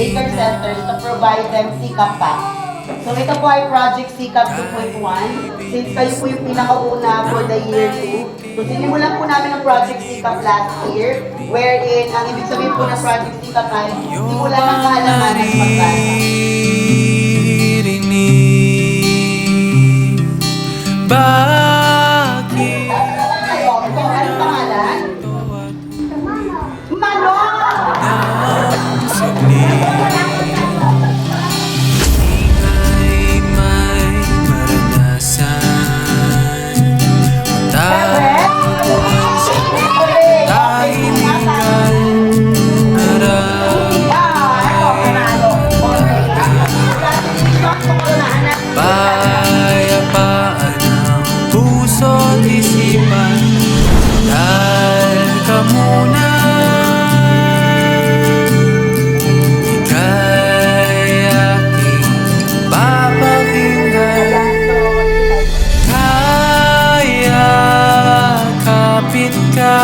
daycare centers to provide them CCAP packs. So ito po ay Project CCAP 2.1. Since kayo po yung pinakauna for the year 2. So sinimulan po namin ang Project CCAP last year, wherein ang ibig sabihin po ng Project CCAP ay simulan ng kaalaman at pagbasa. Bakit? Ano pangalan? Manong! Ingay may maranasan. Tapos tahimikan payapaan ang puso't isipan. Dahil ka muna, ika'y aking papakinggan. Kaya kapit ka